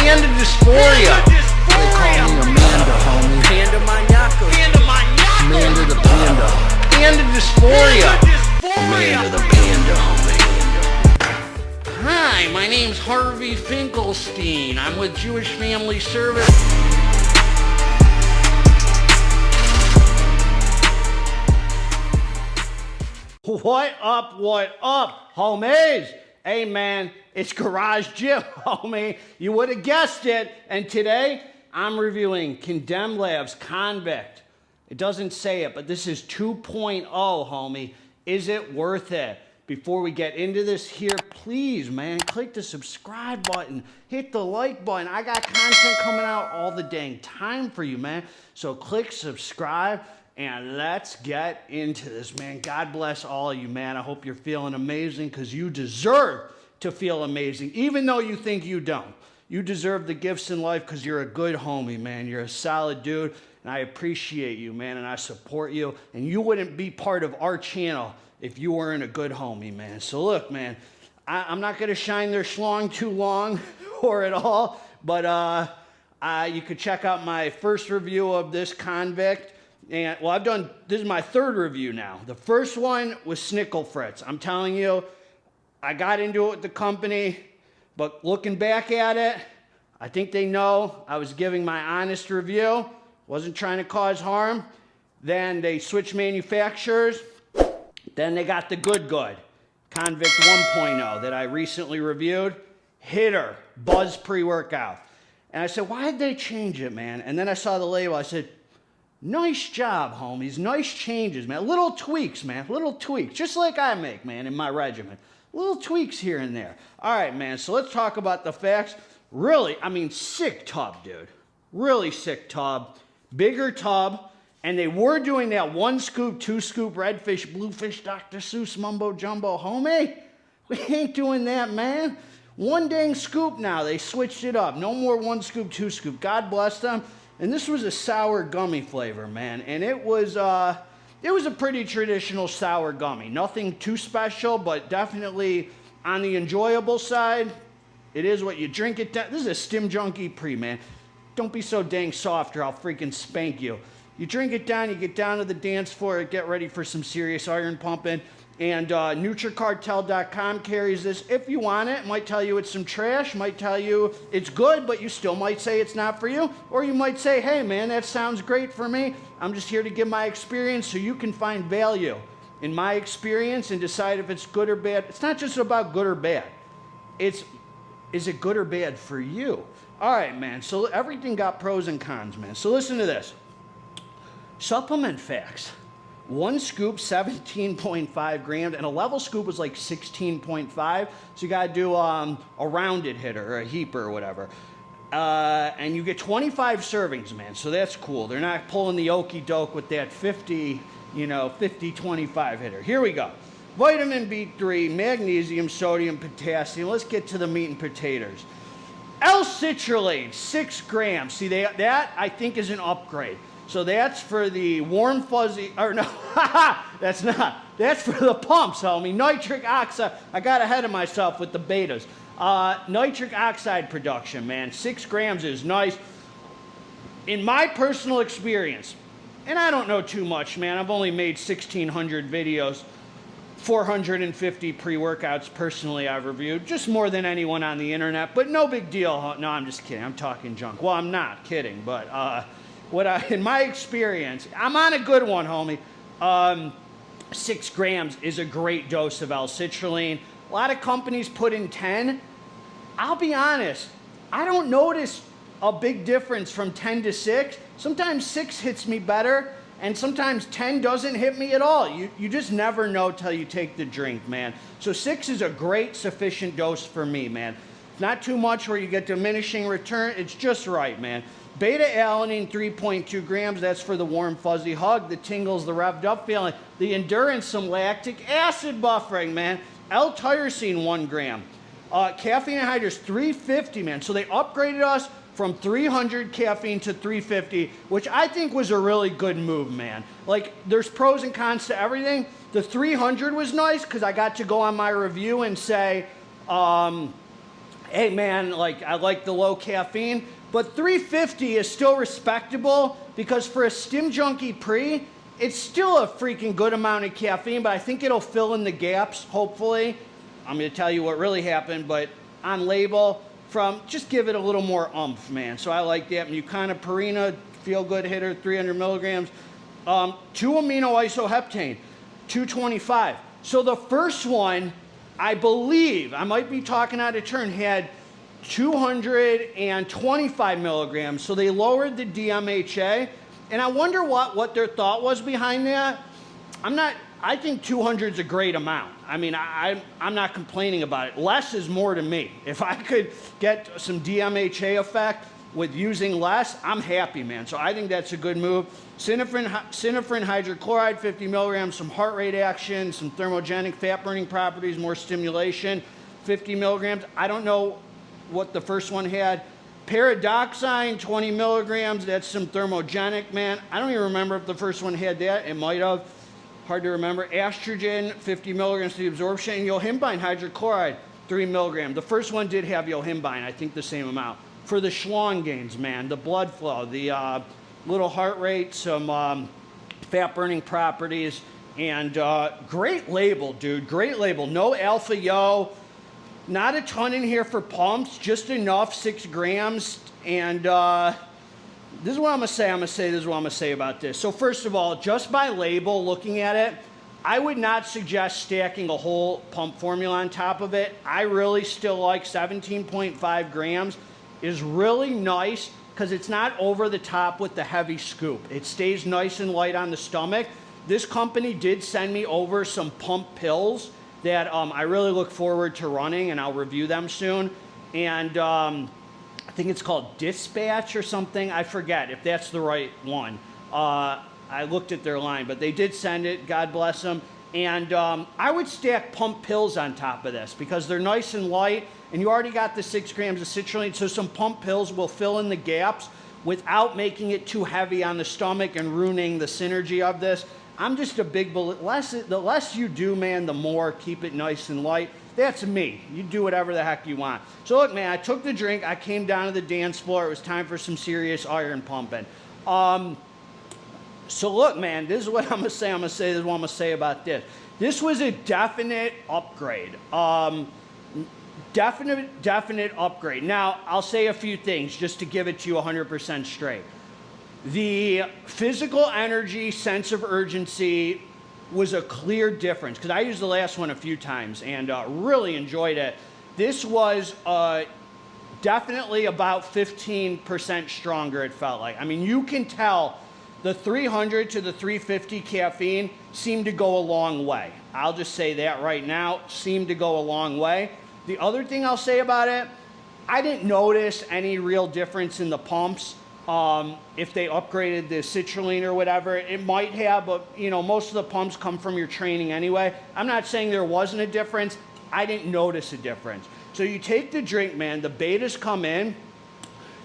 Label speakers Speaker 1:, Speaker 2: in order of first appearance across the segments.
Speaker 1: Panda dysphoria.
Speaker 2: They call me Amanda, homie.
Speaker 3: Panda maniaco.
Speaker 2: Amanda the Panda.
Speaker 1: Panda dysphoria.
Speaker 2: Amanda the Panda, homie.
Speaker 1: Hi, my name's Harvey Finkelstein. I'm with Jewish Family Service. What up, homies? Hey man, it's Garage Jim, homie. You would have guessed it. And today, I'm reviewing Condemned Labz Convict. It doesn't say it, but this is 2.0, homie. Is it worth it? Before we get into this here, please, man, click the subscribe button. Hit the like button. I got content coming out all the dang time for you, man. So click subscribe. And let's get into this, man. God bless all of you, man. I hope you're feeling amazing because you deserve to feel amazing, even though you think you don't. You deserve the gifts in life because you're a good homie, man. You're a solid dude, and I appreciate you, man, and I support you. And you wouldn't be part of our channel if you weren't a good homie, man. So look, man, I'm not going to shine their schlong too long or at all, but you could check out my first review of this Convict. And, well, this is my third review now. The first one was Snickle Fritz. I'm telling you, I got into it with the company, but looking back at it, I think they know I was giving my honest review, wasn't trying to cause harm. Then they switched manufacturers. Then they got the good, Convict 1.0 that I recently reviewed. Hitter, Buzz pre-workout. And I said, why did they change it, man? And then I saw the label. I said, nice job, homies. Nice changes, man. Little tweaks, man. Little tweaks. Just like I make, man, in my regimen. Little tweaks here and there. All right, man. So let's talk about the facts. Really, I mean, sick tub, dude. Really sick tub. Bigger tub. And they were doing that 1 scoop, 2 scoop, redfish, bluefish, Dr. Seuss, mumbo jumbo. Homie, we ain't doing that, man. 1 dang scoop now. They switched it up. No more 1 scoop, 2 scoop. God bless them. And this was a sour gummy flavor, man. And it was a pretty traditional sour gummy. Nothing too special, but definitely on the enjoyable side. It is what you drink it down. This is a Stim Junkie Pre, man. Don't be so dang soft or I'll freaking spank you. You drink it down, you get down to the dance floor, get ready for some serious iron pumping. And NutriCartel.com carries this. If you want it, might tell you it's some trash, might tell you it's good, but you still might say it's not for you. Or you might say, hey, man, that sounds great for me. I'm just here to give my experience so you can find value in my experience and decide if it's good or bad. It's not just about good or bad. Is it good or bad for you? All right, man. So everything got pros and cons, man. So listen to this. Supplement facts. 1 scoop, 17.5 grams, and a level scoop was like 16.5. So you gotta do a rounded hitter or a heaper or whatever. And you get 25 servings, man. So that's cool. They're not pulling the okey doke with that 50, 25 hitter. Here we go. Vitamin B3, magnesium, sodium, potassium. Let's get to the meat and potatoes. L-citrulate, 6 grams. See, that I think is an upgrade. So that's for the warm fuzzy, or no, that's not. That's for the pumps, homie. Nitric oxide. I got ahead of myself with the betas. Nitric oxide production, man. 6 grams is nice. In my personal experience, and I don't know too much, man. I've only made 1,600 videos, 450 pre-workouts personally I've reviewed. Just more than anyone on the internet, but no big deal. No, I'm just kidding. I'm talking junk. Well, I'm not kidding, but in my experience, I'm on a good one, homie. 6 grams is a great dose of L-citrulline. A lot of companies put in 10. I'll be honest, I don't notice a big difference from 10 to 6. Sometimes 6 hits me better, and sometimes 10 doesn't hit me at all. You just never know till you take the drink, man. So 6 is a great, sufficient dose for me, man. Not too much where you get diminishing return. It's just right, man. Beta-alanine, 3.2 grams. That's for the warm, fuzzy hug, the tingles, the revved up feeling. The endurance, some lactic acid buffering, man. L-tyrosine, 1 gram. Caffeine anhydrous, 350, man. So they upgraded us from 300 caffeine to 350, which I think was a really good move, man. Like, there's pros and cons to everything. The 300 was nice because I got to go on my review and say, hey man, like I like the low caffeine, but 350 is still respectable because for a Stim Junkie pre, it's still a freaking good amount of caffeine, but I think it'll fill in the gaps, hopefully. I'm gonna tell you what really happened, but on label, from just give it a little more oomph, man. So I like that. Mucana Purina, feel good hitter, 300 milligrams. 2 amino isoheptane, 225. So the first one, I believe, I might be talking out of turn, had 225 milligrams. So they lowered the DMHA. And I wonder what their thought was behind that. I think 200 is a great amount. I mean, I'm not complaining about it. Less is more to me. If I could get some DMHA effect with using less, I'm happy, man. So I think that's a good move. Synephrine hydrochloride, 50 milligrams, some heart rate action, some thermogenic fat burning properties, more stimulation, 50 milligrams. I don't know what the first one had. Paradoxine, 20 milligrams, that's some thermogenic, man. I don't even remember if the first one had that. It might have. Hard to remember. Estrogen, 50 milligrams to the absorption, and yohimbine hydrochloride, 3 milligrams. The first one did have yohimbine, I think the same amount. For the schlong gains, man, the blood flow, the little heart rate, some fat burning properties, and great label, dude, great label. No alpha yo, not a ton in here for pumps, just enough, 6 grams, and this is what I'm gonna say. This is what I'm gonna say about this. So first of all, just by label, looking at it, I would not suggest stacking a whole pump formula on top of it. I really still like 17.5 grams is really nice because it's not over the top with the heavy scoop. It stays nice and light on the stomach. This company did send me over some pump pills that I really look forward to running, and I'll review them soon. And I think it's called Dispatch or something. I forget if that's the right one. I looked at their line, but they did send it. God bless them. And I would stack pump pills on top of this because they're nice and light, and you already got the 6 grams of citrulline. So some pump pills will fill in the gaps without making it too heavy on the stomach and ruining the synergy of this. I'm just a big believer. The less you do, man, the more. Keep it nice and light. That's me. You do whatever the heck you want. So look, man, I took the drink. I came down to the dance floor. It was time for some serious iron pumping. So look, man, this is what I'm gonna say. This is what I'm gonna say about this. This was a definite upgrade. Definite upgrade. Now, I'll say a few things just to give it to you 100% straight. The physical energy, sense of urgency was a clear difference because I used the last one a few times and really enjoyed it. This was definitely about 15% stronger, it felt like. I mean, you can tell the 300 to the 350 caffeine seemed to go a long way. I'll just say that right now, seemed to go a long way. The other thing I'll say about it, I didn't notice any real difference in the pumps. If they upgraded the citrulline or whatever, it might have, but you know, most of the pumps come from your training anyway. I'm not saying there wasn't a difference. I didn't notice a difference. So you take the drink, man, the betas come in.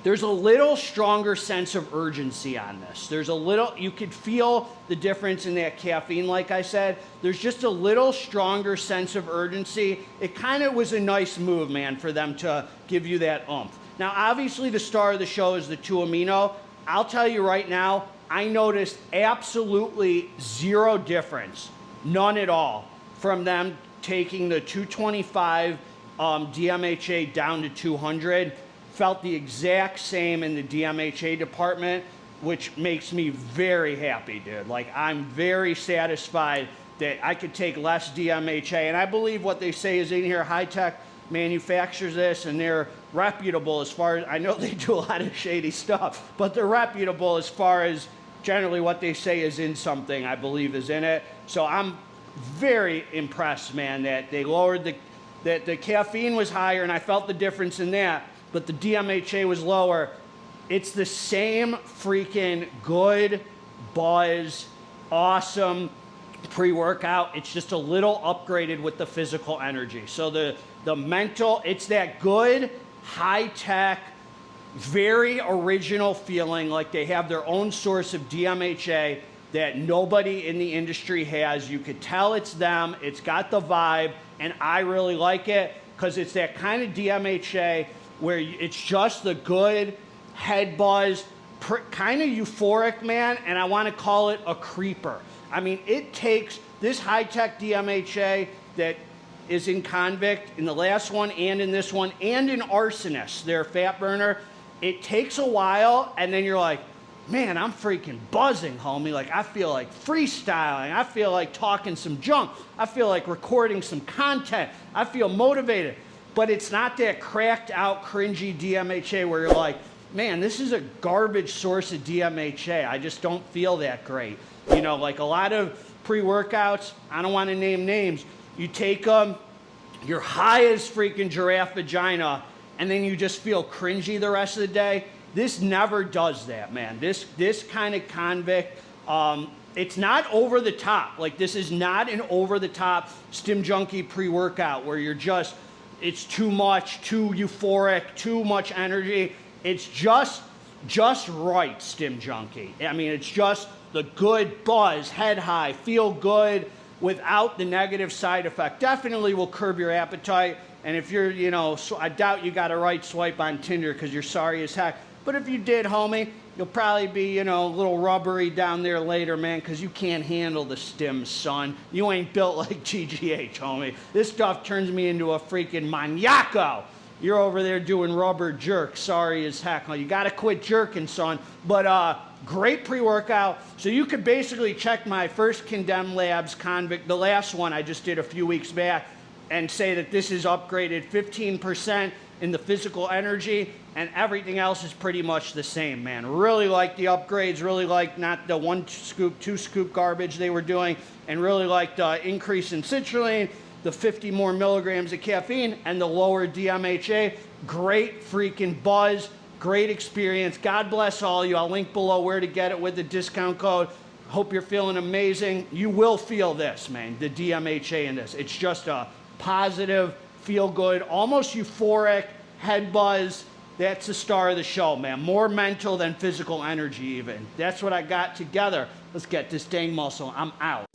Speaker 1: There's a little stronger sense of urgency on this. There's a little, you could feel the difference in that caffeine, like I said. There's just a little stronger sense of urgency. It kind of was a nice move, man, for them to give you that oomph. Now, obviously, the star of the show is the 2 amino. I'll tell you right now, I noticed absolutely zero difference, none at all, from them taking the 225 DMHA down to 200. Felt the exact same in the DMHA department, which makes me very happy, dude. Like, I'm very satisfied that I could take less DMHA. And I believe what they say is in here, High Tech manufactures this, and they're reputable as far as, I know they do a lot of shady stuff, but they're reputable as far as generally what they say is in something, I believe is in it. So I'm very impressed, man, that they lowered that the caffeine was higher, and I felt the difference in that, but the DMHA was lower. It's the same freaking good buzz, awesome pre-workout. It's just a little upgraded with the physical energy. So the mental, it's that good, high-tech, very original feeling like they have their own source of DMHA that nobody in the industry has. You could tell it's them. It's got the vibe, and I really like it. because it's that kind of DMHA where it's just the good head buzz, kind of euphoric, man, and I want to call it a creeper. I mean, it takes this high-tech DMHA that is in Convict, in the last one and in this one, and in Arsonist, their fat burner. It takes a while, and then you're like, man, I'm freaking buzzing, homie. Like, I feel like freestyling. I feel like talking some junk. I feel like recording some content. I feel motivated. But it's not that cracked out, cringy DMHA where you're like, man, this is a garbage source of DMHA. I just don't feel that great. You know, like a lot of pre-workouts, I don't want to name names. You take them, you're high as freaking giraffe vagina, and then you just feel cringy the rest of the day. This never does that, man. This kind of Convict, it's not over the top. Like, this is not an over the top Stim Junkie pre-workout where you're just, it's too much, too euphoric, too much energy. It's just right, Stim Junkie. I mean, it's just the good buzz, head high, feel good without the negative side effect. Definitely will curb your appetite. And if you're, you know, so I doubt you got a right swipe on Tinder because you're sorry as heck. But if you did, homie, you'll probably be, you know, a little rubbery down there later, man, because you can't handle the stims, son. You ain't built like GGH, homie. This stuff turns me into a freaking maniaco. You're over there doing rubber jerk. Sorry as heck. You got to quit jerking, son. But great pre-workout. So you could basically check my first Condemned Labz Convict, the last one I just did a few weeks back, and say that this is upgraded 15% in the physical energy, and everything else is pretty much the same, man. Really like the upgrades, really like not the 1 scoop, 2 scoop garbage they were doing, and really like the increase in citrulline, the 50 more milligrams of caffeine, and the lower DMHA. Great freaking buzz, great experience. God bless all you. I'll link below where to get it with the discount code. Hope you're feeling amazing. You will feel this, man, the DMHA in this. It's just a positive, feel good, almost euphoric, head buzz. That's the star of the show, man. More mental than physical energy even. That's what I got together. Let's get this dang muscle. I'm out.